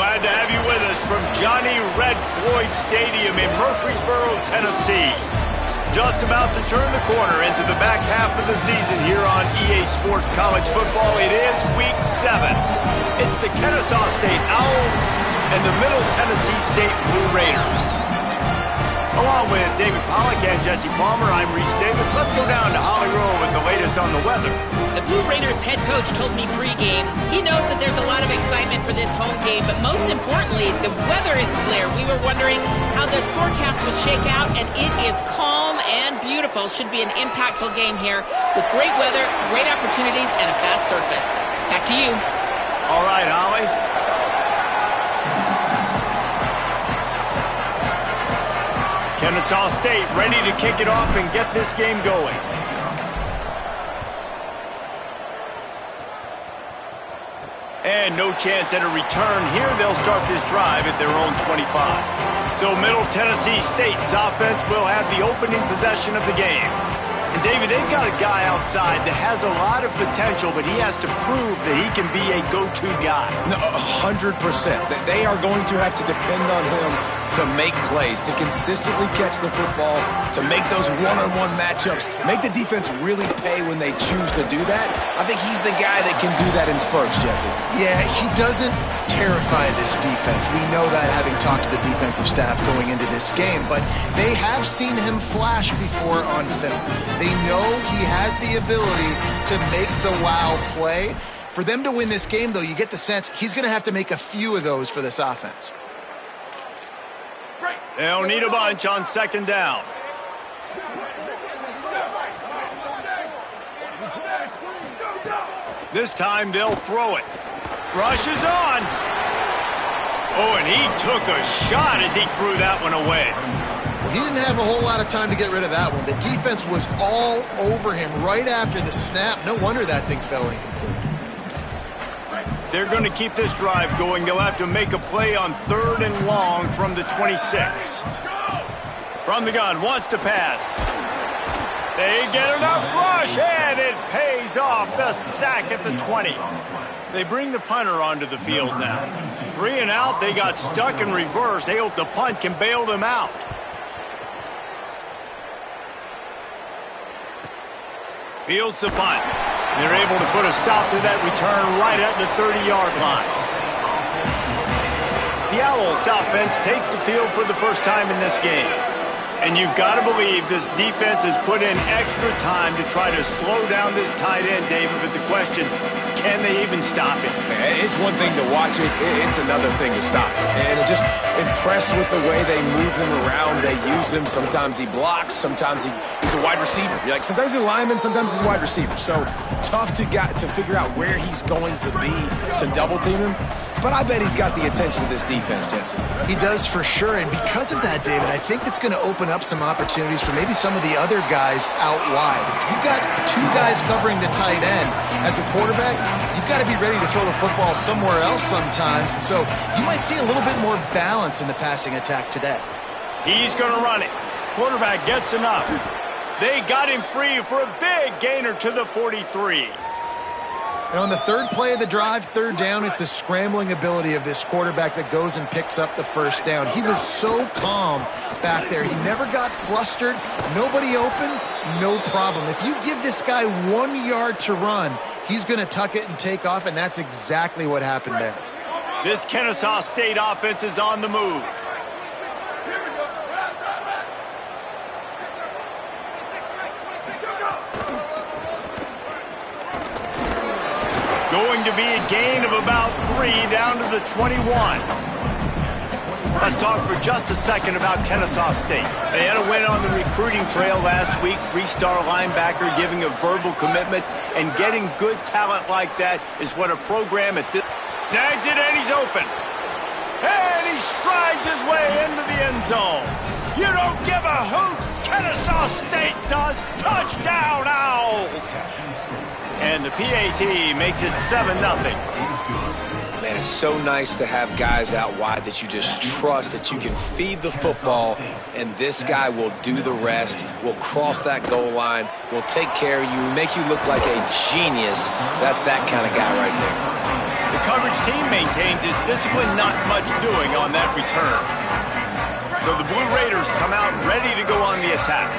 Glad to have you with us from Johnny Red Floyd Stadium in Murfreesboro, Tennessee. Just about to turn the corner into the back half of the season here on EA Sports College Football. It is Week 7. It's the Kennesaw State Owls and the Middle Tennessee State Blue Raiders. Along with David Pollack and Jesse Palmer, I'm Reese Davis. Let's go down to Holly Rowe with the latest on the weather. The Blue Raiders head coach told me pregame he knows that there's a lot of excitement for this home game, but most importantly, the weather is clear. We were wondering how the forecast would shake out, and it is calm and beautiful. Should be an impactful game here with great weather, great opportunities, and a fast surface. Back to you. All right, Holly. Kennesaw State ready to kick it off and get this game going. And no chance at a return here. They'll start this drive at their own 25. So Middle Tennessee State's offense will have the opening possession of the game. And David, they've got a guy outside that has a lot of potential, but he has to prove that he can be a go-to guy. No, 100%. They are going to have to depend on him to make plays, to consistently catch the football, to make those one-on-one matchups, make the defense really pay when they choose to do that. I think he's the guy that can do that in spurts, Jesse. Yeah, he doesn't terrify this defense. We know that, having talked to the defensive staff going into this game, but they have seen him flash before on film. They know he has the ability to make the wow play. For them to win this game, though, you get the sense he's going to have to make a few of those for this offense. They'll need a bunch on second down. This time they'll throw it. Rush is on. Oh, and he took a shot as he threw that one away. He didn't have a whole lot of time to get rid of that one. The defense was all over him right after the snap. No wonder that thing fell incomplete. They're going to keep this drive going. They'll have to make a play on 3rd and long from the 26. From the gun, wants to pass. They get enough rush, and it pays off. The sack at the 20. They bring the punter onto the field now. 3 and out, they got stuck in reverse. They hope the punt can bail them out. Fields the punt. They're able to put a stop to that return right at the 30-yard line. The Owls offense takes the field for the first time in this game. And you've got to believe this defense has put in extra time to try to slow down this tight end, David. But the question, can they even stop it? It's one thing to watch it. It's another thing to stop it. And I'm just impressed with the way they move him around. They use him. Sometimes he blocks. Sometimes he's a wide receiver. Sometimes he's a lineman. Sometimes he's a wide receiver. So tough to figure out where he's going to be to double team him. But I bet he's got the attention of this defense, Jesse. He does for sure, and because of that, David, I think it's going to open up some opportunities for maybe some of the other guys out wide. If you've got 2 guys covering the tight end as a quarterback, you've got to be ready to throw the football somewhere else sometimes. And so you might see a little bit more balance in the passing attack today. He's going to run it. Quarterback gets enough. They got him free for a big gainer to the 43. And on the 3rd play of the drive, 3rd down, it's the scrambling ability of this quarterback that goes and picks up the first down. He was so calm back there. He never got flustered. Nobody open, no problem. If you give this guy 1 yard to run, he's going to tuck it and take off, and that's exactly what happened there. This Kennesaw State offense is on the move. Going to be a gain of about 3 down to the 21. Let's talk for just a second about Kennesaw State. They had a win on the recruiting trail last week. 3-star linebacker giving a verbal commitment, and getting good talent like that is what a program at this... Snags it, and he's open. And he strides his way into the end zone. You don't give a hoot. Kennesaw State does. Touchdown, Owls. And the PAT makes it 7-0. Man, it's so nice to have guys out wide that you just trust that you can feed the football, and this guy will do the rest, will cross that goal line, will take care of you, make you look like a genius. That's that kind of guy right there. The coverage team maintains his discipline, not much doing on that return. So the Blue Raiders come out ready to go on the attack.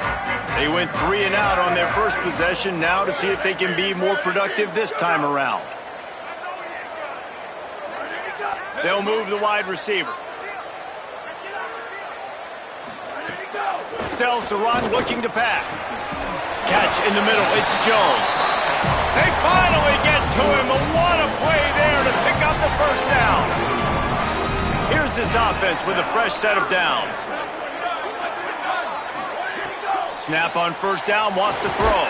They went 3 and out on their first possession, now to see if they can be more productive this time around. They'll move the wide receiver. Sells to run, looking to pass. Catch in the middle, it's Jones. They finally get to him, and what a play there to pick up the first down. Here's this offense with a fresh set of downs. Snap on first down, wants to throw.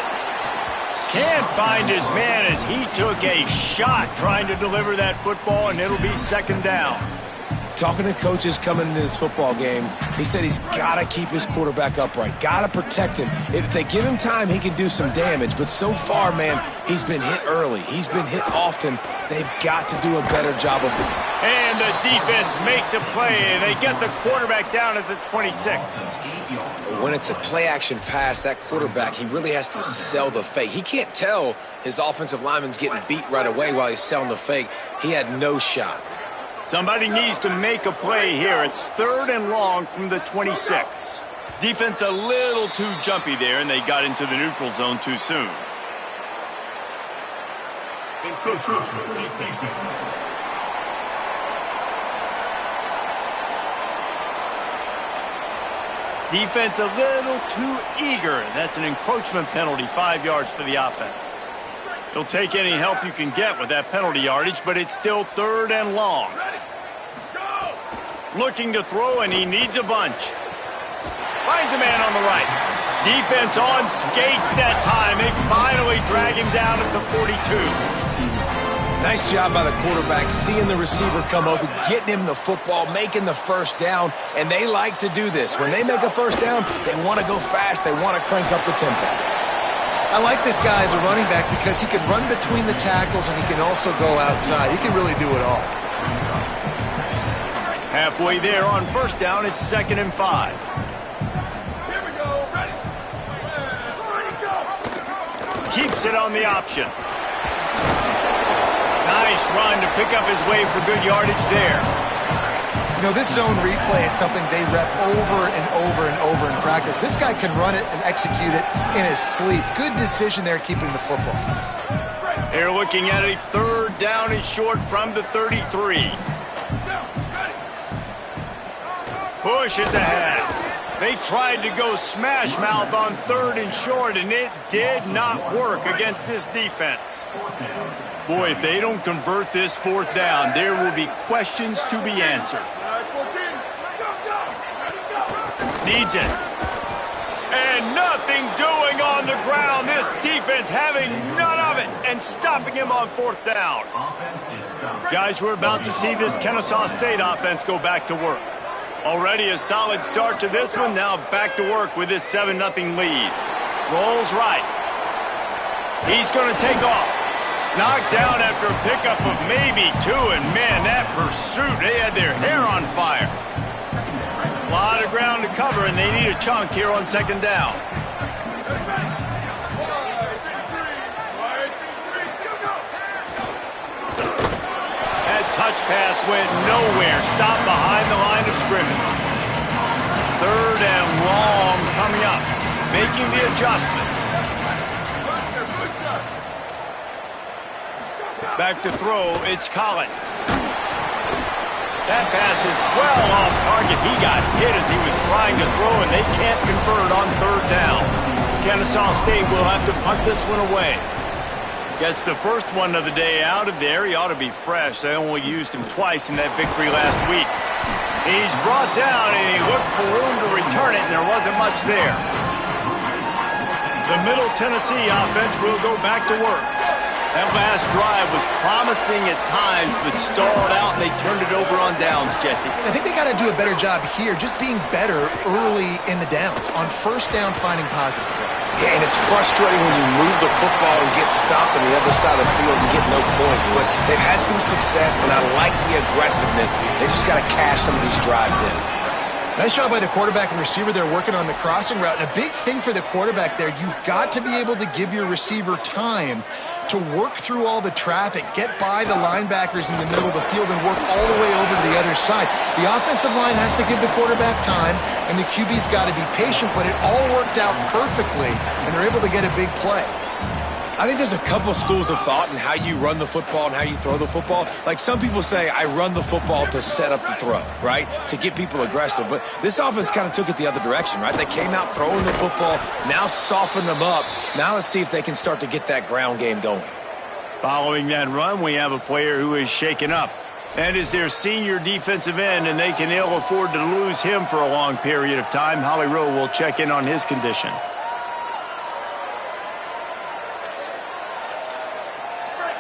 Can't find his man as he took a shot trying to deliver that football, and it'll be second down. Talking to coaches coming into this football game, he said he's got to keep his quarterback upright, got to protect him. If they give him time, he can do some damage. But so far, man, he's been hit early. He's been hit often. They've got to do a better job of it. And the defense makes a play. They get the quarterback down at the 26. When it's a play-action pass, that quarterback, he really has to sell the fake. He can't tell his offensive lineman's getting beat right away while he's selling the fake. He had no shot. Somebody needs to make a play here. It's 3rd and long from the 26. Defense a little too jumpy there, and they got into the neutral zone too soon. Defense a little too eager. That's an encroachment penalty, 5 yards for the offense. He'll take any help you can get with that penalty yardage, but it's still 3rd and long. Looking to throw, and he needs a bunch. Finds a man on the right. Defense on skates that time. They finally drag him down at the 42. Nice job by the quarterback, seeing the receiver come over, getting him the football, making the first down, and they like to do this. When they make a first down, they want to go fast. They want to crank up the tempo. I like this guy as a running back because he can run between the tackles and he can also go outside. He can really do it all. Halfway there on first down, it's 2nd and 5. Here we go, ready. Keeps it on the option. Nice run to pick up his way for good yardage there. You know, this zone replay is something they rep over and over and over in practice. This guy can run it and execute it in his sleep. Good decision there keeping the football. They're looking at a 3rd down and short from the 33. Push is ahead. They tried to go smash mouth on 3rd and short, and it did not work against this defense. Boy, if they don't convert this 4th down, there will be questions to be answered. Needs it. And nothing doing on the ground. This defense having none of it and stopping him on 4th down. Guys, we're about to see this Kennesaw State offense go back to work. Already a solid start to this one. Now back to work with this 7-0 lead. Rolls right. He's going to take off. Knocked down after a pickup of maybe 2, and man, that pursuit, they had their hair on fire. A lot of ground to cover, and they need a chunk here on 2nd down. That touch pass went nowhere, stopped behind the line of scrimmage. 3rd and long coming up, making the adjustment. Back to throw, it's Collins. That pass is well off target. He got hit as he was trying to throw, and they can't convert on 3rd down. Kennesaw State will have to punt this one away. Gets the first one of the day out of there. He ought to be fresh. They only used him twice in that victory last week. He's brought down, and he looked for room to return it, and there wasn't much there. The Middle Tennessee offense will go back to work. That last drive was promising at times, but stalled out, and they turned it over on downs, Jesse. I think they got to do a better job here, just being better early in the downs. On 1st down, finding positive plays. Yeah, and it's frustrating when you move the football and get stopped on the other side of the field and get no points. But they've had some success, and I like the aggressiveness. They just got to cash some of these drives in. Nice job by the quarterback and receiver there working on the crossing route. And a big thing for the quarterback there, you've got to be able to give your receiver time to work through all the traffic, get by the linebackers in the middle of the field, and work all the way over to the other side. The offensive line has to give the quarterback time, and the QB's got to be patient, but it all worked out perfectly, and they're able to get a big play. I think there's a couple schools of thought in how you run the football and how you throw the football. Like some people say, I run the football to set up the throw, right? To get people aggressive. But this offense kind of took it the other direction, right? They came out throwing the football, now soften them up. Now let's see if they can start to get that ground game going. Following that run, we have a player who is shaken up. That is their senior defensive end, and they can ill afford to lose him for a long period of time. Holly Rowe will check in on his condition.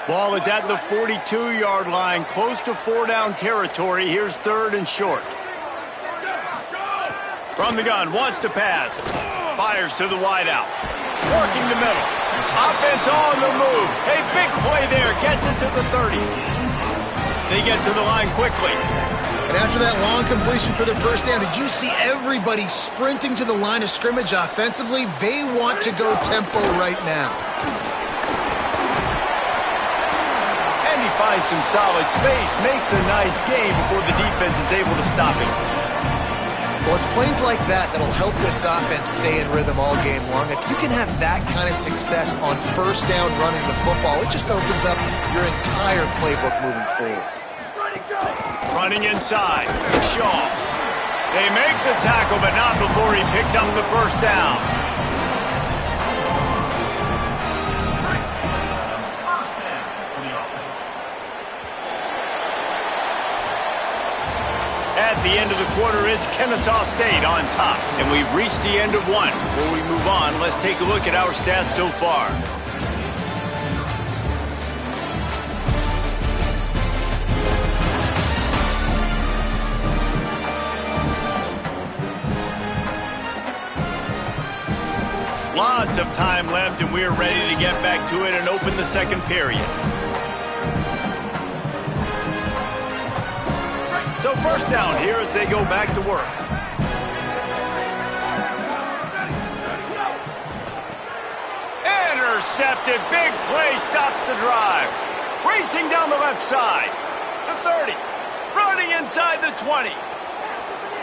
Ball is at the 42-yard line, close to 4-down territory. Here's 3rd and short. From the gun, wants to pass. Fires to the wideout. Working the middle. Offense on the move. A big play there. Gets it to the 30. They get to the line quickly. And after that long completion for the first down, did you see everybody sprinting to the line of scrimmage offensively? They want to go tempo right now. Finds some solid space, makes a nice game before the defense is able to stop it. Well, it's plays like that that'll help this offense stay in rhythm all game long. If you can have that kind of success on first down running the football, it just opens up your entire playbook moving forward. Running inside, Shaw. They make the tackle, but not before he picks up the first down. At the end of the quarter, it's Kennesaw State on top. And we've reached the end of one. Before we move on, let's take a look at our stats so far. Lots of time left, and we're ready to get back to it and open the second period. So first down here as they go back to work. Intercepted. Big play stops the drive. Racing down the left side. The 30. Running inside the 20.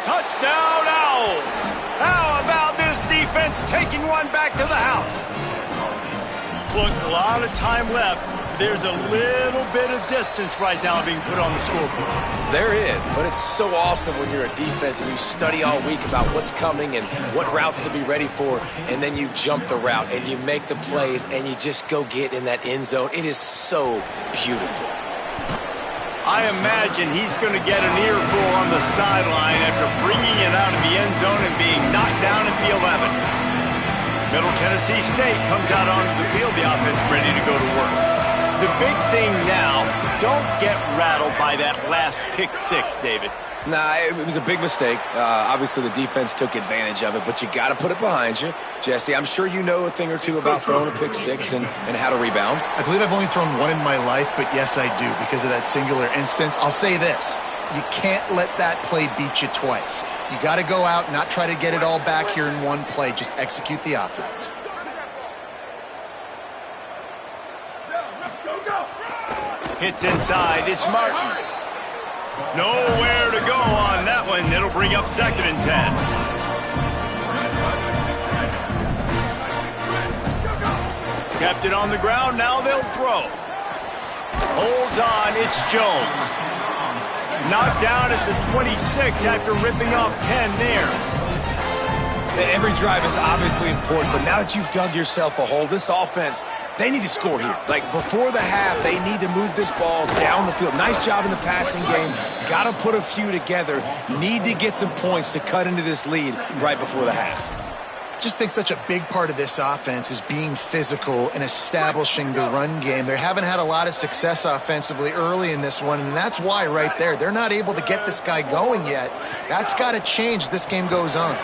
Touchdown Owls. How about this defense taking one back to the house? Look, a lot of time left. There's a little bit of distance right now being put on the scoreboard. There is, but it's so awesome when you're a defense and you study all week about what's coming and what routes to be ready for, and then you jump the route and you make the plays and you just go get in that end zone. It is so beautiful. I imagine he's going to get an earful on the sideline after bringing it out of the end zone and being knocked down at the 11. Middle Tennessee State comes out onto the field. The offense ready to go to work. The big thing now, don't get rattled by that last pick six, David. Nah, it was a big mistake. Obviously, the defense took advantage of it, but you got to put it behind you. Jesse, I'm sure you know a thing or two about throwing a pick six and how to rebound. I believe I've only thrown one in my life, but yes, I do because of that singular instance. I'll say this. You can't let that play beat you twice. You got to go out and not try to get it all back here in one play. Just execute the offense. Hits inside. It's Martin. Nowhere to go on that one. It'll bring up 2nd and 10. Kept it on the ground. Now they'll throw. Holds on. It's Jones. Knocked down at the 26 after ripping off 10 there. Every drive is obviously important, but now that you've dug yourself a hole, this offense, they need to score here. Like, before the half, they need to move this ball down the field. Nice job in the passing game. Got to put a few together. Need to get some points to cut into this lead right before the half. Just think such a big part of this offense is being physical and establishing the run game. They haven't had a lot of success offensively early in this one, and that's why right there. They're not able to get this guy going yet. That's got to change as this game goes on.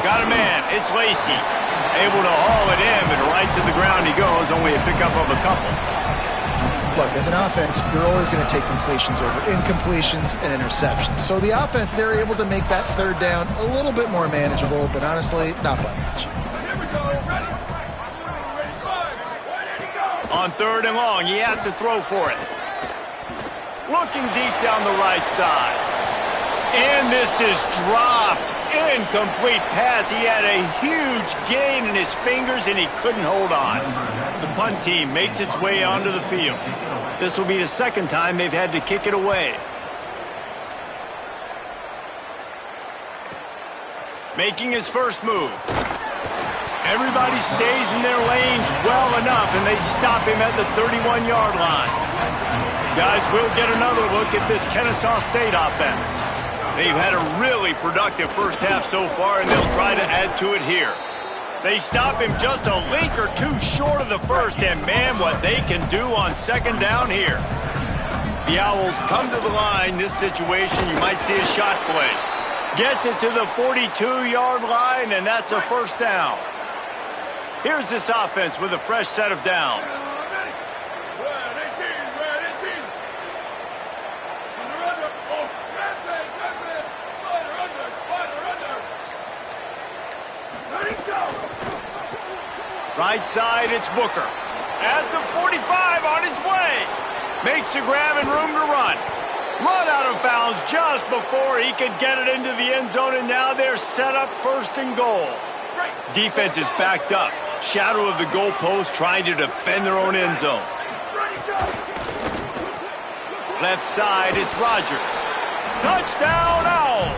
Got a man. It's Lacey. Able to haul it in, but right to the ground he goes. Only a pickup of a couple. Look, as an offense, you're always going to take completions over incompletions and interceptions. So the offense, they're able to make that third down a little bit more manageable, but honestly, not by much. Here we go. Ready? On 3rd and long, he has to throw for it. Looking deep down the right side. And this is dropped. Incomplete pass. He had a huge gain in his fingers, and he couldn't hold on. The punt team makes its way onto the field. This will be the second time they've had to kick it away. Making his first move. Everybody stays in their lanes well enough, and they stop him at the 31-yard line. Guys, we'll get another look at this Kennesaw State offense. They've had a really productive first half so far, and they'll try to add to it here. They stop him just a link or two short of the first, and man, what they can do on 2nd down here. The Owls come to the line. This situation, you might see a shot play. Gets it to the 42-yard line, and that's a 1st down. Here's this offense with a fresh set of downs. Right side, it's Booker. At the 45, on his way. Makes a grab and room to run. Run out of bounds just before he could get it into the end zone, and now they're set up 1st and goal. Defense is backed up. Shadow of the goalpost, trying to defend their own end zone. Left side, it's Rogers. Touchdown, Owls!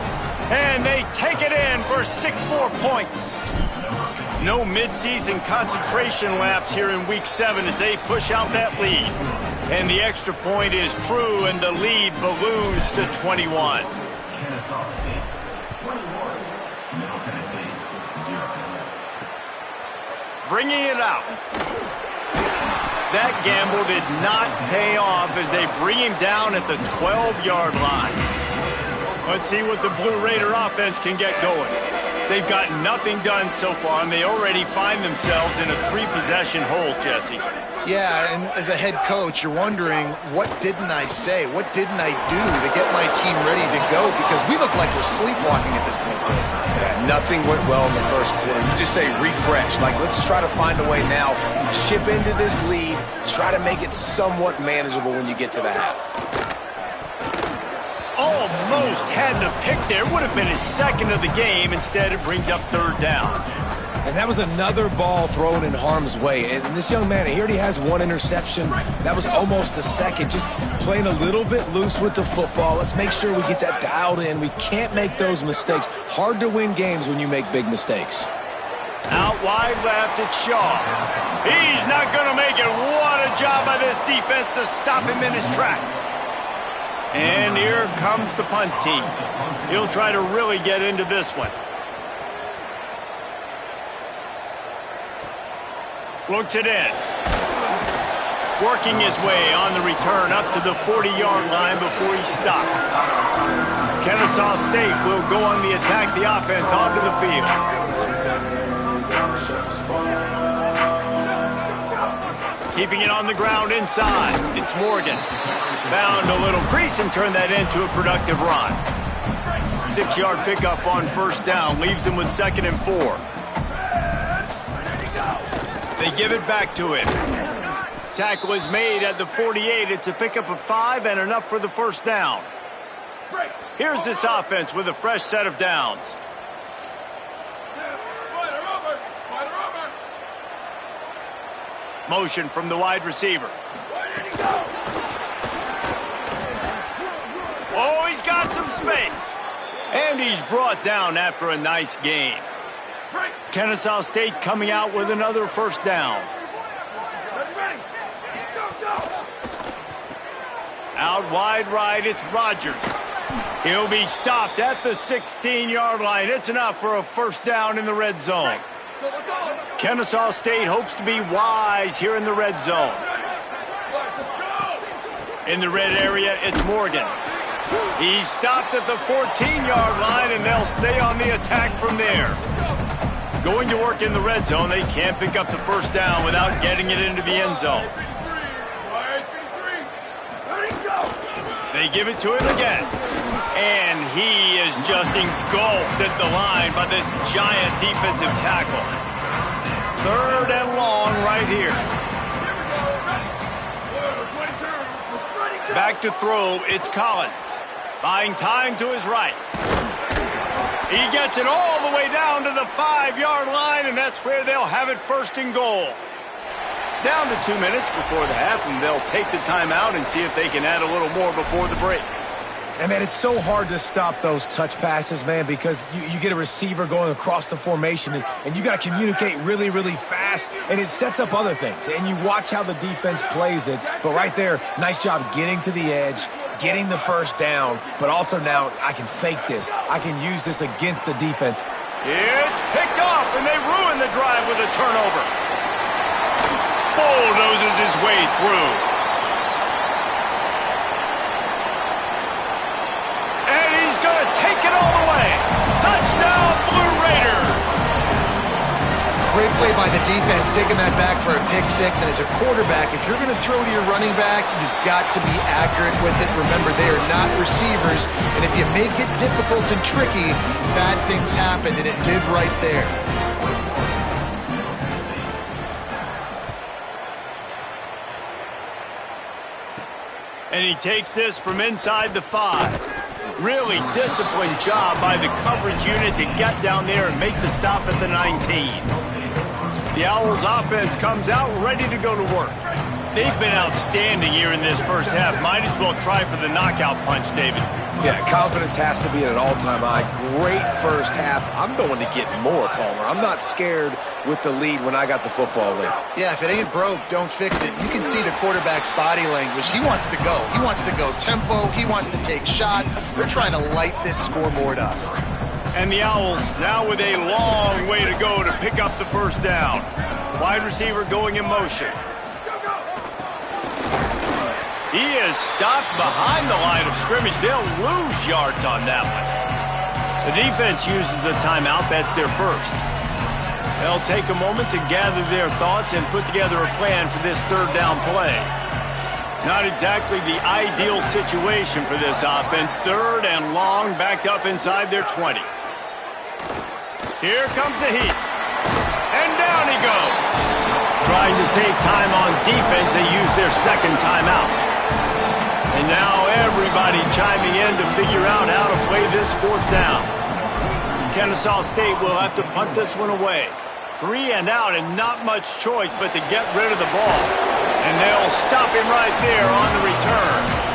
And they take it in for 6 more points. No midseason concentration laps here in Week 7 as they push out that lead. And the extra point is true, and the lead balloons to 21. Bringing it out. That gamble did not pay off as they bring him down at the 12-yard line. Let's see what the Blue Raider offense can get going. They've got nothing done so far, and they already find themselves in a 3-possession hole, Jesse. Yeah, and as a head coach, you're wondering, what didn't I say? What didn't I do to get my team ready to go? Because we look like we're sleepwalking at this point. Yeah, nothing went well in the first quarter. You just say refresh. Like, let's try to find a way now. Chip into this lead. Try to make it somewhat manageable when you get to the half. Almost had the pick there. Would have been his 2nd of the game. Instead, it brings up 3rd down. And that was another ball thrown in harm's way. And this young man, he already has 1 interception. That was almost the 2nd. Just playing a little bit loose with the football. Let's make sure we get that dialed in. We can't make those mistakes. Hard to win games when you make big mistakes. Out wide left, it's Shaw. He's not going to make it. What a job by this defense to stop him in his tracks. And here comes the punt team. He'll try to really get into this one. Looks it in. Working his way on the return up to the 40-yard line before he stopped. Kennesaw State will go on the attack, the offense onto the field. Keeping it on the ground inside. It's Morgan. Found a little crease and turned that into a productive run. 6-yard pickup on 1st down. Leaves him with 2nd and 4. They give it back to him. Tackle is made at the 48. It's a pickup of 5 and enough for the 1st down. Here's this offense with a fresh set of downs. Motion from the wide receiver. Oh, he's got some space. And he's brought down after a nice gain. Kennesaw State coming out with another 1st down. Out wide right, it's Rogers. He'll be stopped at the 16-yard line. It's enough for a 1st down in the red zone. Kennesaw State hopes to be wise here in the red zone. In the red area, it's Morgan. He's stopped at the 14-yard line, and they'll stay on the attack from there. Going to work in the red zone, they can't pick up the 1st down without getting it into the end zone. They give it to him again. And he is just engulfed at the line by this giant defensive tackle. 3rd and long right here. Back to throw, it's Collins. Buying time to his right. He gets it all the way down to the 5-yard line, and that's where they'll have it 1st and goal. Down to 2 minutes before the half, and they'll take the timeout and see if they can add a little more before the break. And, man, it's so hard to stop those touch passes, man, because you get a receiver going across the formation, and you got to communicate really, really fast, and it sets up other things. And you watch how the defense plays it. But right there, nice job getting to the edge, getting the 1st down, but also now I can fake this. I can use this against the defense. It's picked off, and they ruin the drive with a turnover. Bulldozes his way through. Take it all the way. Touchdown, Blue Raiders. Great play by the defense, taking that back for a pick 6. And as a quarterback, if you're going to throw to your running back, you've got to be accurate with it. Remember, they are not receivers. And if you make it difficult and tricky, bad things happen, and it did right there. And he takes this from inside the 5. Really disciplined job by the coverage unit to get down there and make the stop at the 19. The Owls offense comes out ready to go to work. They've been outstanding here in this first half. Might as well try for the knockout punch, David. Yeah, confidence has to be at an all-time high. Great first half. I'm going to get more, Palmer. I'm not scared with the lead when I got the football lead. Yeah, if it ain't broke, don't fix it. You can see the quarterback's body language. He wants to go. He wants to go tempo. He wants to take shots. They're trying to light this scoreboard up. And the Owls now with a long way to go to pick up the 1st down. Wide receiver going in motion. He is stopped behind the line of scrimmage. They'll lose yards on that one. The defense uses a timeout. That's their 1st. They'll take a moment to gather their thoughts and put together a plan for this 3rd down play. Not exactly the ideal situation for this offense. 3rd and long, backed up inside their 20. Here comes the heat. And down he goes. Trying to save time on defense, they use their 2nd timeout. And now everybody chiming in to figure out how to play this 4th down. Kennesaw State will have to punt this one away. 3 and out and not much choice but to get rid of the ball. And they'll stop him right there on the return.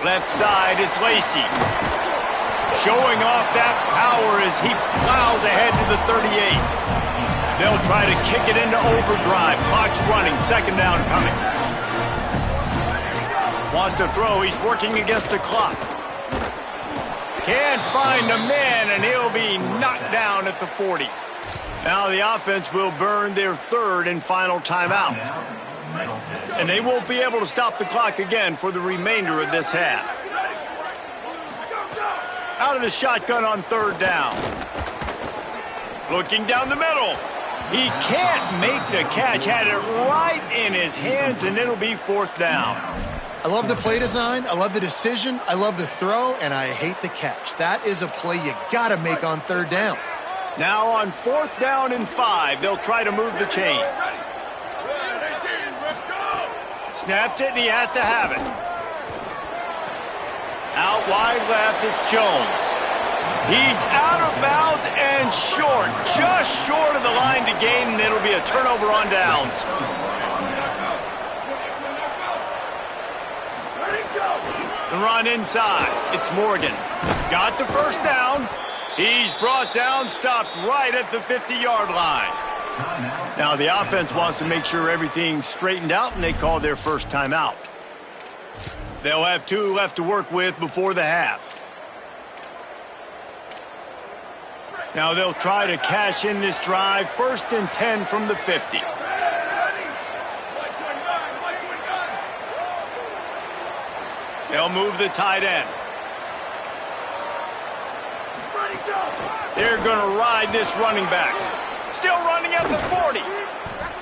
Left side is Lacey. Showing off that power as he plows ahead to the 38. They'll try to kick it into overdrive. Clock's running. 2nd down coming. Wants to throw. He's working against the clock. Can't find a man, and he'll be knocked down at the 40. Now the offense will burn their 3rd and final timeout. And they won't be able to stop the clock again for the remainder of this half. Out of the shotgun on 3rd down. Looking down the middle. He can't make the catch. Had it right in his hands, and it'll be 4th down. I love the play design. I love the decision. I love the throw, and I hate the catch. That is a play you got to make on 3rd down. Now on 4th down and 5, they'll try to move the chains. Snapped it, and he has to have it. Out wide left, it's Jones. He's out of bounds and short, just short of the line to gain, and it'll be a turnover on downs. The run inside, it's Morgan. Got the 1st down. He's brought down, stopped right at the 50-yard line. Now the offense wants to make sure everything's straightened out, and they call their 1st timeout. They'll have 2 left to work with before the half. Now they'll try to cash in this drive. 1st and 10 from the 50. They'll move the tight end. They're going to ride this running back. Still running at the 40.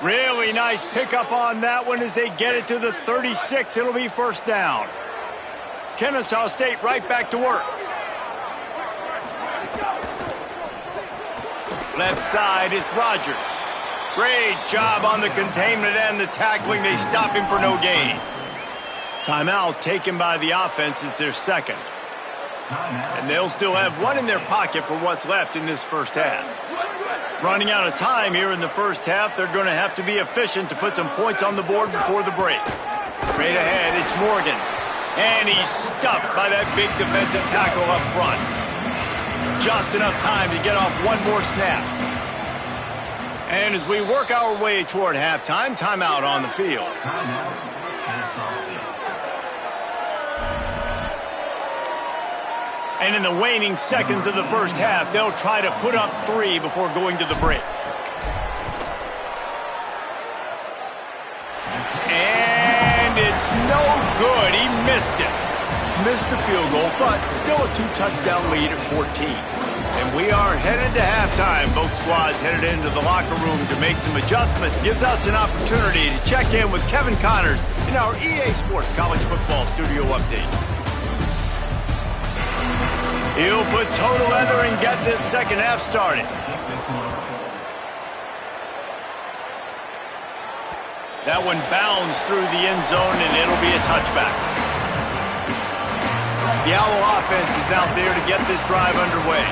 Really nice pickup on that one as they get it to the 36. It'll be first down. Kennesaw State right back to work. Left side is Rogers. Great job on the containment and the tackling. They stop him for no gain. Timeout taken by the offense. It's their second. And they'll still have one in their pocket for what's left in this first half. Running out of time here in the first half, they're going to have to be efficient to put some points on the board before the break. Straight ahead, it's Morgan. And he's stuffed by that big defensive tackle up front. Just enough time to get off one more snap. And as we work our way toward halftime, timeout on the field. And in the waning seconds of the first half, they'll try to put up 3 before going to the break. And it's no good. He missed it. Missed the field goal, but still a 2-touchdown lead at 14. And we are headed to halftime. Both squads headed into the locker room to make some adjustments. Gives us an opportunity to check in with Kevin Connors in our EA Sports College Football Studio Update. He'll put toe to leather and get this second half started. That one bounds through the end zone, and it'll be a touchback. The Owl offense is out there to get this drive underway.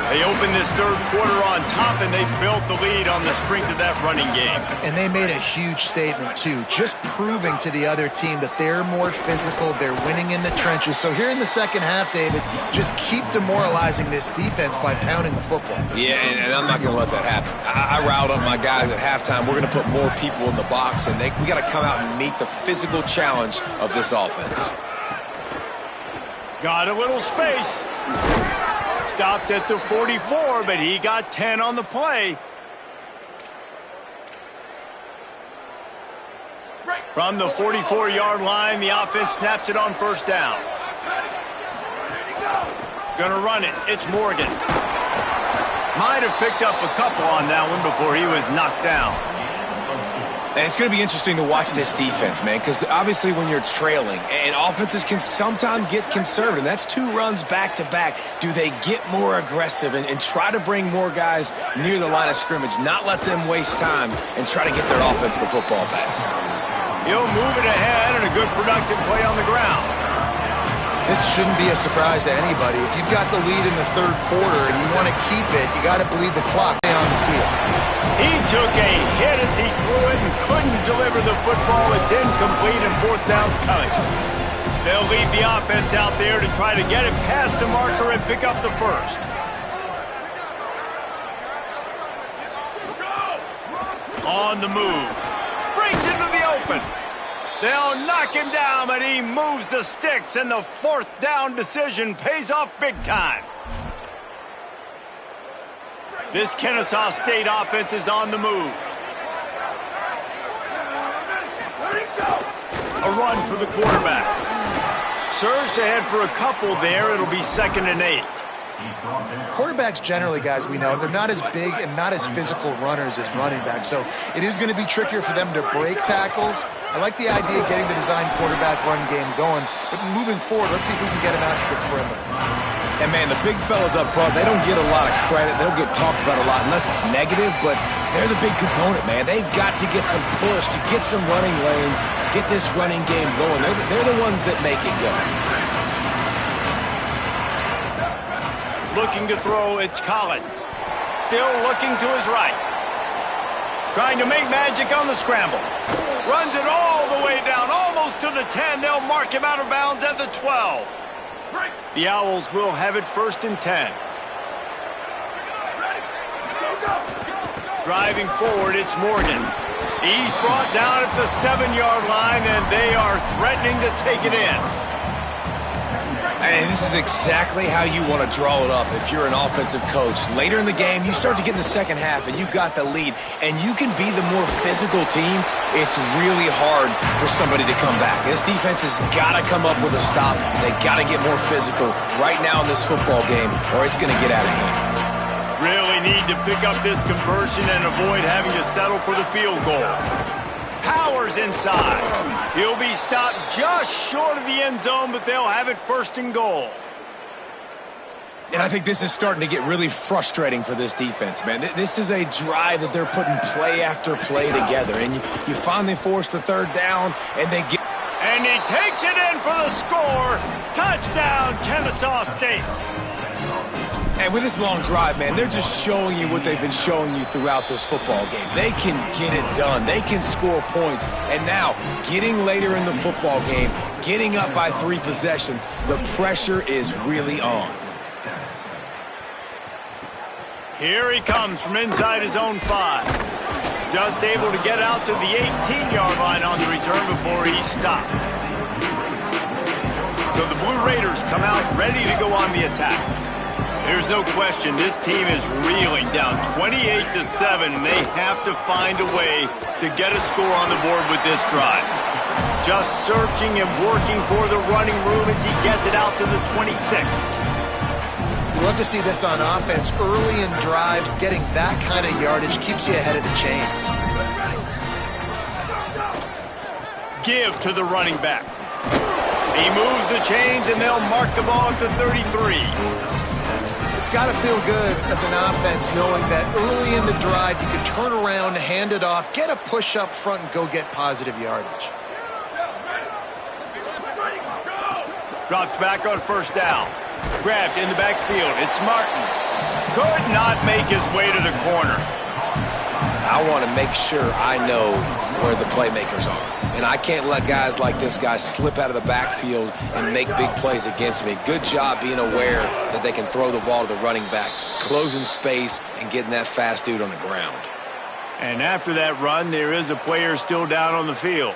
They opened this third quarter on top, and they built the lead on the strength of that running game. And they made a huge statement, too, just proving to the other team that they're more physical, they're winning in the trenches. So here in the second half, David, just keep demoralizing this defense by pounding the football. Yeah, and I'm not going to let that happen. I riled up my guys at halftime. We're going to put more people in the box, and we got to come out and meet the physical challenge of this offense. Got a little space. Stopped at the 44, but he got 10 on the play. From the 44-yard line, the offense snaps it on first down. Gonna run it. It's Morgan. Might have picked up a couple on that one before he was knocked down. And it's going to be interesting to watch this defense, man, because obviously when you're trailing, and offenses can sometimes get conservative. That's 2 runs back-to-back. Do they get more aggressive and try to bring more guys near the line of scrimmage, not let them waste time, and try to get their offense the football back? He'll move it ahead and a good productive play on the ground. This shouldn't be a surprise to anybody. If you've got the lead in the third quarter and you want to keep it, you got to bleed the clock on the field. He took a hit as he threw it and couldn't deliver the football. It's incomplete and fourth down's coming. They'll leave the offense out there to try to get it past the marker and pick up the first. On the move. Breaks into the open. They'll knock him down, but he moves the sticks, and the fourth down decision pays off big time. This Kennesaw State offense is on the move. A run for the quarterback. Surged ahead for a couple there. It'll be 2nd and 8. Quarterbacks generally, guys, we know, they're not as big and not as physical runners as running backs, so it is going to be trickier for them to break tackles. I like the idea of getting the design quarterback run game going, but moving forward, let's see if we can get him out to the perimeter. And, man, the big fellas up front, they don't get a lot of credit. They don't get talked about a lot unless it's negative, but they're the big component, man. They've got to get some push, to get some running lanes, get this running game going. They're the ones that make it go. Looking to throw, it's Collins. Still looking to his right. Trying to make magic on the scramble. Runs it all the way down, almost to the 10. They'll mark him out of bounds at the 12. The Owls will have it 1st and 10. Driving forward, it's Morgan. He's brought down at the 7-yard line, and they are threatening to take it in. And this is exactly how you want to draw it up if you're an offensive coach. Later in the game, you start to get in the second half, and you've got the lead, and you can be the more physical team. It's really hard for somebody to come back. This defense has got to come up with a stop. They got to get more physical right now in this football game, or it's going to get out of hand. need to pick up this conversion and avoid having to settle for the field goal. Powers inside. He'll be stopped just short of the end zone, but they'll have it 1st and goal. And I think this is starting to get really frustrating for this defense, man. This is a drive that they're putting play after play together. And you finally force the 3rd down, and they get... And he takes it in for the score. Touchdown, Kennesaw State. And with this long drive, man, they're just showing you what they've been showing you throughout this football game. They can get it done. They can score points. And now, getting later in the football game, getting up by 3 possessions, the pressure is really on. Here he comes from inside his own 5. Just able to get out to the 18-yard line on the return before he's stopped. So the Blue Raiders come out ready to go on the attack. There's no question this team is reeling down 28-7, and they have to find a way to get a score on the board with this drive. Just searching and working for the running room as he gets it out to the 26. You love to see this on offense. Early in drives, getting that kind of yardage keeps you ahead of the chains. Give to the running back. He moves the chains, and they'll mark the ball at the 33. It's got to feel good as an offense knowing that early in the drive you can turn around, hand it off, get a push up front, and go get positive yardage. Drops back on 1st down. Grabbed in the backfield. It's Martin. Could not make his way to the corner. I want to make sure I know where the playmakers are. And I can't let guys like this guy slip out of the backfield and make big plays against me. Good job being aware that they can throw the ball to the running back, closing space, and getting that fast dude on the ground. And after that run, there is a player still down on the field.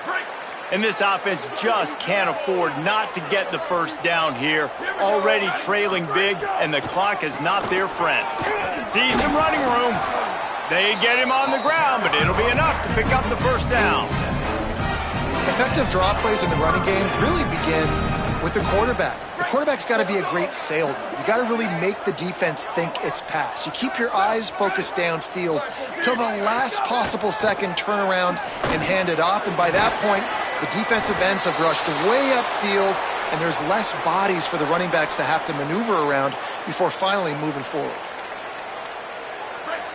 And this offense just can't afford not to get the 1st down here. Already trailing big, and the clock is not their friend. See some running room. They get him on the ground, but it'll be enough to pick up the 1st down. Effective draw plays in the running game really begin with the quarterback. The quarterback's got to be a great salesman. You got to really make the defense think it's pass. You keep your eyes focused downfield till the last possible second, turn around and hand it off. And by that point, the defensive ends have rushed way upfield, and there's less bodies for the running backs to have to maneuver around before finally moving forward.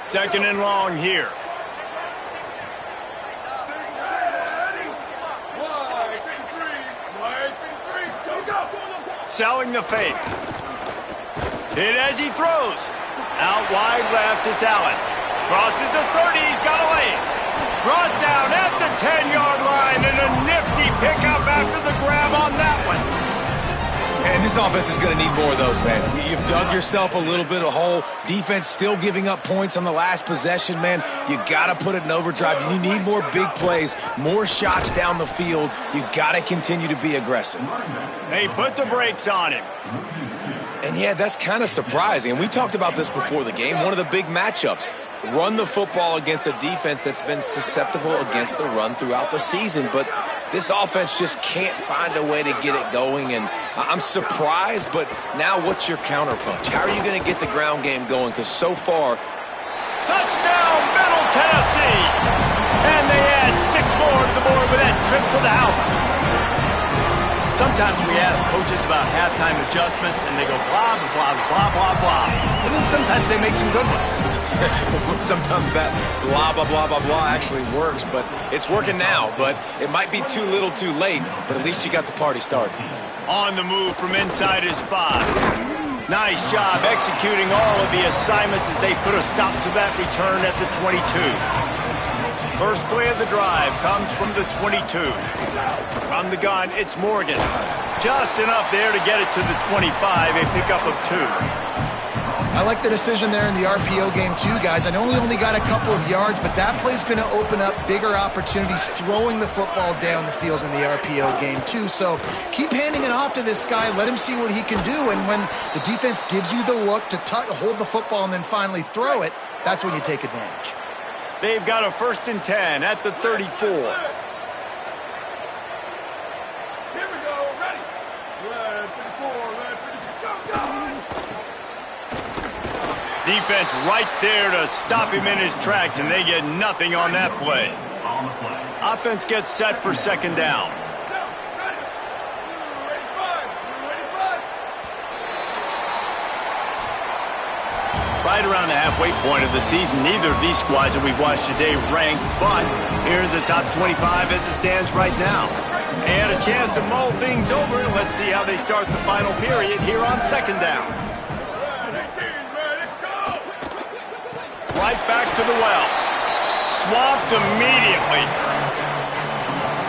2nd and long here. Selling the fake. Hit as he throws. Out wide left, it's Allen. Crosses the 30, he's got a lane. Brought down at the 10-yard line, and a nifty pickup after the grab on that one. And this offense is going to need more of those, man. You've dug yourself a little bit of hole. Defense still giving up points on the last possession, man. You got to put it in overdrive. You need more big plays, more shots down the field. You got to continue to be aggressive. They put the brakes on him. And yeah, that's kind of surprising. And we talked about this before the game. One of the big matchups. Run the football against a defense that's been susceptible against the run throughout the season. But this offense just can't find a way to get it going. And I'm surprised, but now what's your counterpunch? How are you going to get the ground game going? Because so far... Touchdown, Middle Tennessee! And they add 6 more to the board with that trip to the house. Sometimes we ask coaches about halftime adjustments, and they go blah, blah, blah, blah, blah. And then sometimes they make some good ones. Sometimes that blah, blah, blah, blah, blah actually works, but it's working now. But it might be too little too late, but at least you got the party started. On the move from inside his 5. Nice job executing all of the assignments as they put a stop to that return at the 22. First play of the drive comes from the 22. From the gun, it's Morgan. Just enough there to get it to the 25, a pickup of 2. I like the decision there in the RPO game too, guys. I know he only got a couple of yards, but that play's going to open up bigger opportunities throwing the football down the field in the RPO game too. So keep handing it off to this guy. Let him see what he can do. And when the defense gives you the look to hold the football and then finally throw it, that's when you take advantage. They've got a 1st and 10 at the 34. Here we go, ready. Red 34, red 34, go, go. Defense right there to stop him in his tracks, and they get nothing on that play. Offense gets set for second down. Right around the halfway point of the season, neither of these squads that we've watched today ranked, but here's the top 25 as it stands right now. And a chance to mull things over. Let's see how they start the final period here on second down. Right back to the well. Swamped immediately.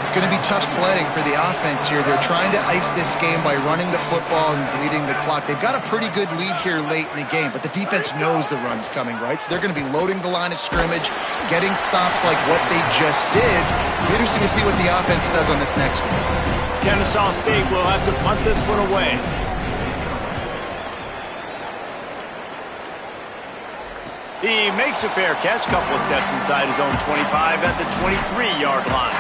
It's going to be tough sledding for the offense here. They're trying to ice this game by running the football and bleeding the clock. They've got a pretty good lead here late in the game, but the defense knows the run's coming, right? So they're going to be loading the line of scrimmage, getting stops like what they just did. It'll be interesting to see what the offense does on this next one. Kennesaw State will have to punt this one away. He makes a fair catch, couple of steps inside his own 25 at the 23-yard line.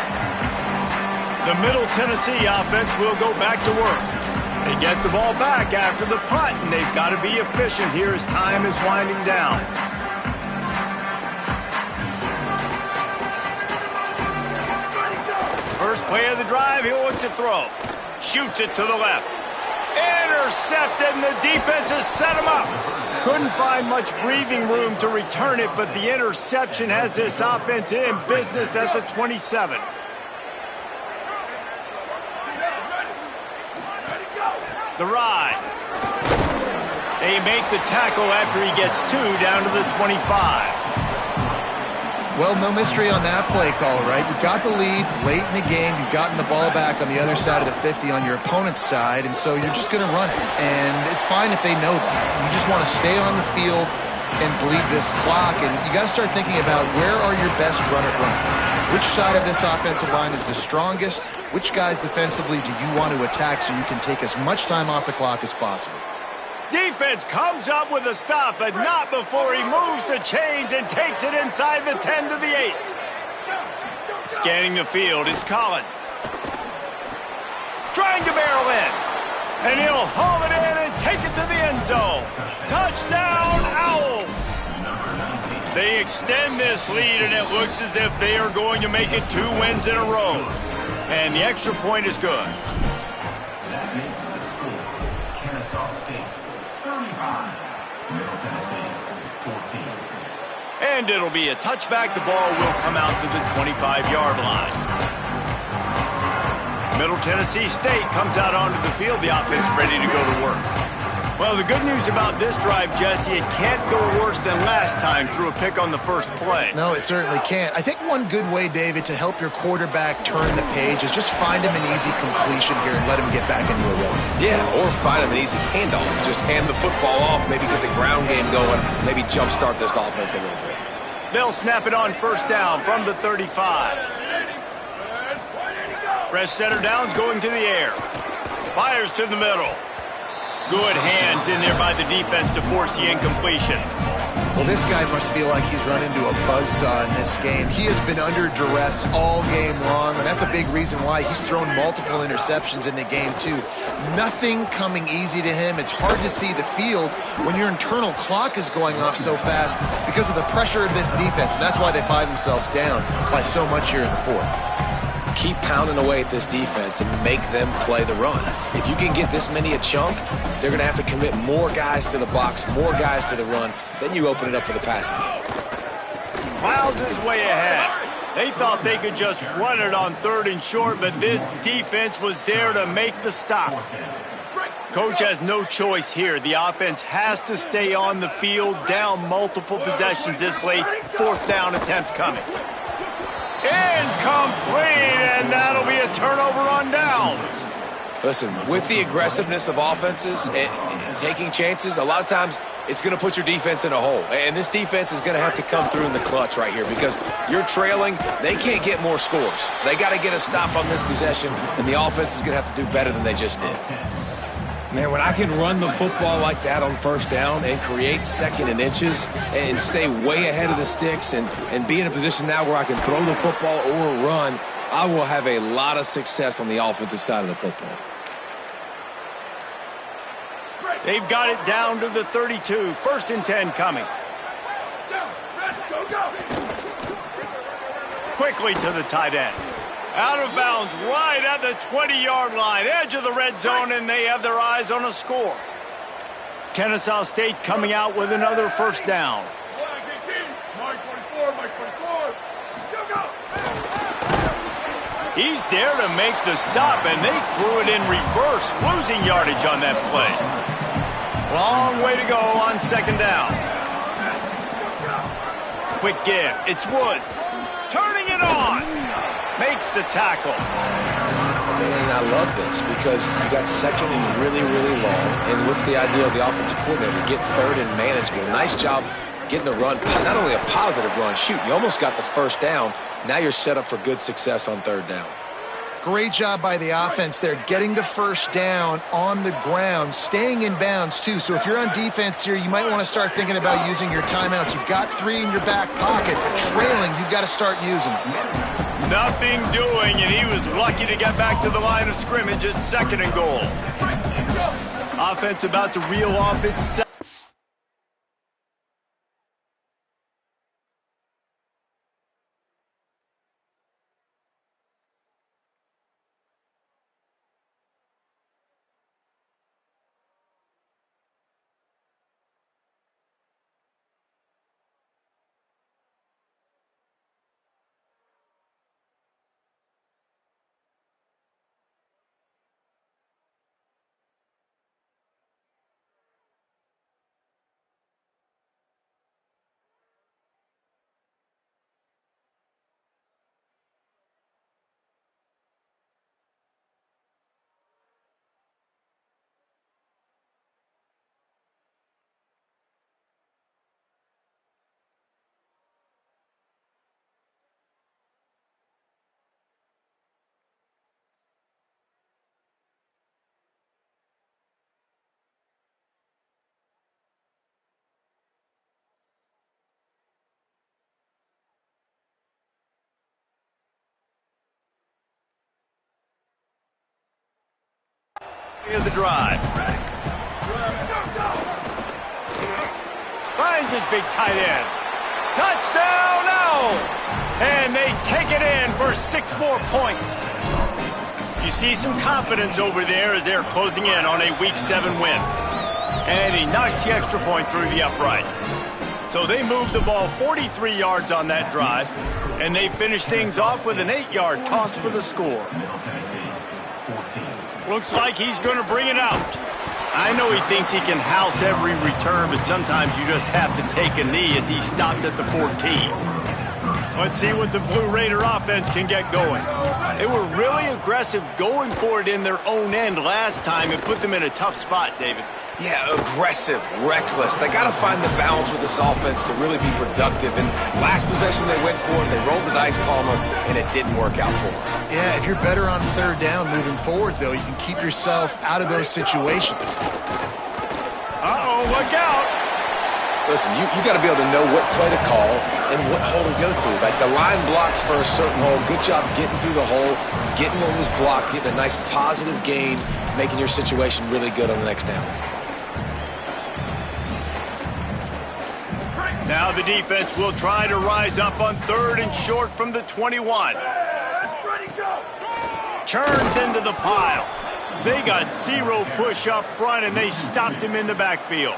The Middle Tennessee offense will go back to work. They get the ball back after the punt, and they've got to be efficient here as time is winding down. First play of the drive, he'll look to throw. Shoots it to the left. Intercepted, and the defense has set him up. Couldn't find much breathing room to return it, but the interception has this offense in business at the 27. The ride. They make the tackle after he gets two down to the 25. Well, no mystery on that play call, right? You've got the lead late in the game. You've gotten the ball back on the other side of the 50 on your opponent's side, and so you're just going to run it. And it's fine if they know that. You just want to stay on the field and bleed this clock, and you got to start thinking about where are your best runner runs. Which side of this offensive line is the strongest? Which guys defensively do you want to attack so you can take as much time off the clock as possible? Defense comes up with a stop, but not before he moves the chains and takes it inside the 10 to the 8. Scanning the field is Collins. Trying to barrel in. And he'll haul it in and take it to the end zone. Touchdown, Owls! They extend this lead, and it looks as if they are going to make it 2 wins in a row. And the extra point is good. That makes the score Kennesaw State 35, Middle Tennessee 14. And it'll be a touchback. The ball will come out to the 25-yard line. Middle Tennessee State comes out onto the field. The offense ready to go to work. Well, the good news about this drive, Jesse, it can't go worse than last time through a pick on the first play. No, it certainly can't. I think one good way, David, to help your quarterback turn the page is just find him an easy completion here and let him get back into a rhythm. Yeah, or find him an easy handoff. Just hand the football off, maybe get the ground game going, maybe jumpstart this offense a little bit. They'll snap it on first down from the 35. Fresh setter downs going to the air. Fires to the middle. Good hands in there by the defense to force the incompletion. Well, this guy must feel like he's run into a buzzsaw in this game. He has been under duress all game long, and that's a big reason why he's thrown multiple interceptions in the game, too. Nothing coming easy to him. It's hard to see the field when your internal clock is going off so fast because of the pressure of this defense, and that's why they find themselves down by so much here in the fourth. Keep pounding away at this defense and make them play the run. If you can get this many a chunk, they're going to have to commit more guys to the box, more guys to the run. Then you open it up for the passing game. Clouds is way ahead. They thought they could just run it on 3rd and short, but this defense was there to make the stop. Coach has no choice here. The offense has to stay on the field, down multiple possessions this late. 4th down attempt coming. Incomplete, and that'll be a turnover on downs. Listen, with the aggressiveness of offenses and taking chances, a lot of times it's going to put your defense in a hole. And this defense is going to have to come through in the clutch right here because you're trailing. They can't get more scores. They got to get a stop on this possession, and the offense is going to have to do better than they just did. Man, when I can run the football like that on first down and create 2nd and inches and stay way ahead of the sticks and be in a position now where I can throw the football or run, I will have a lot of success on the offensive side of the football. They've got it down to the 32. 1st and 10 coming. Quickly to the tight end. Out of bounds right at the 20-yard line. Edge of the red zone, and they have their eyes on a score. Kennesaw State coming out with another 1st down. He's there to make the stop, and they threw it in reverse, losing yardage on that play. Long way to go on 2nd down. Quick give. It's Woods. Turning it on. Makes the tackle. And I love this because you got 2nd and really, really long. And what's the idea of the offensive coordinator? Get 3rd and manageable. Nice job getting the run. Not only a positive run, shoot, you almost got the 1st down. Now you're set up for good success on 3rd down. Great job by the offense there, getting the 1st down on the ground, staying in bounds too. So if you're on defense here, you might want to start thinking about using your timeouts. You've got 3 in your back pocket, but trailing, you've got to start using them. Nothing doing, and he was lucky to get back to the line of scrimmage at 2nd and goal. Offense about to reel off its of the drive. Finds his big tight end. Touchdown Owls! And they take it in for 6 more points. You see some confidence over there as they're closing in on a Week 7 win. And he knocks the extra point through the uprights. So they move the ball 43 yards on that drive, and they finish things off with an 8-yard toss for the score. Looks like he's going to bring it out. I know he thinks he can house every return, but sometimes you just have to take a knee as he stopped at the 14. Let's see what the Blue Raider offense can get going. They were really aggressive going for it in their own end last time and put them in a tough spot, David. Yeah, aggressive, reckless. They got to find the balance with this offense to really be productive. And last possession they went for it, they rolled the dice, Palmer, and it didn't work out for them. Yeah, if you're better on 3rd down moving forward, though, you can keep yourself out of those situations. Uh-oh, look out. Listen, you got to be able to know what play to call and what hole to go through. Like the line blocks for a certain hole. Good job getting through the hole, getting what was blocked, getting a nice positive gain, making your situation really good on the next down. Now the defense will try to rise up on 3rd and short from the 21. Churns into the pile. They got 0 push up front, and they stopped him in the backfield.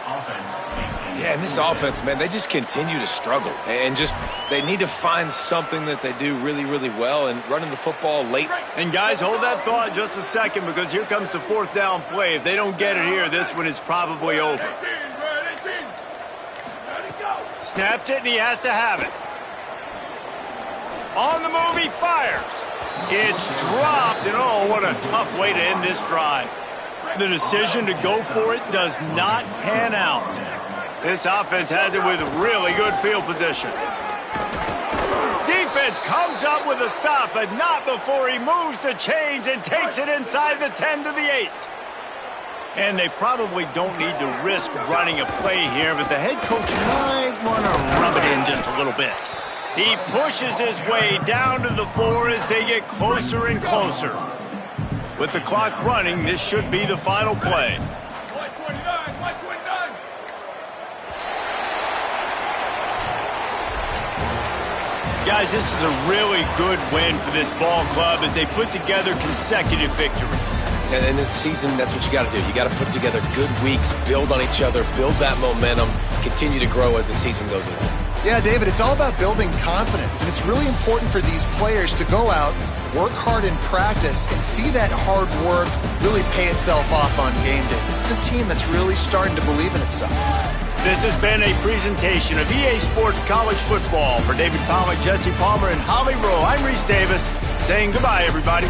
Yeah, and this offense, man, they just continue to struggle. And just, they need to find something that they do really, really well, and running the football late. And guys, hold that thought just a second, because here comes the 4th down play. If they don't get it here, this one is probably over. Snapped it, and he has to have it. On the move, he fires. It's dropped, and oh, what a tough way to end this drive. The decision to go for it does not pan out. This offense has it with really good field position. Defense comes up with a stop, but not before he moves the chains and takes it inside the 10 to the 8. And they probably don't need to risk running a play here, but the head coach might want to rub it in just a little bit. He pushes his way down to the 4 as they get closer and closer. With the clock running, this should be the final play. Guys, this is a really good win for this ball club as they put together consecutive victories. And in this season, that's what you got to do. You got to put together good weeks, build on each other, build that momentum, continue to grow as the season goes along. Yeah, David, it's all about building confidence, and it's really important for these players to go out, work hard in practice, and see that hard work really pay itself off on game day. This is a team that's really starting to believe in itself. This has been a presentation of EA Sports College Football. For David Pollack, Jesse Palmer, and Holly Rowe, I'm Reese Davis, saying goodbye, everybody.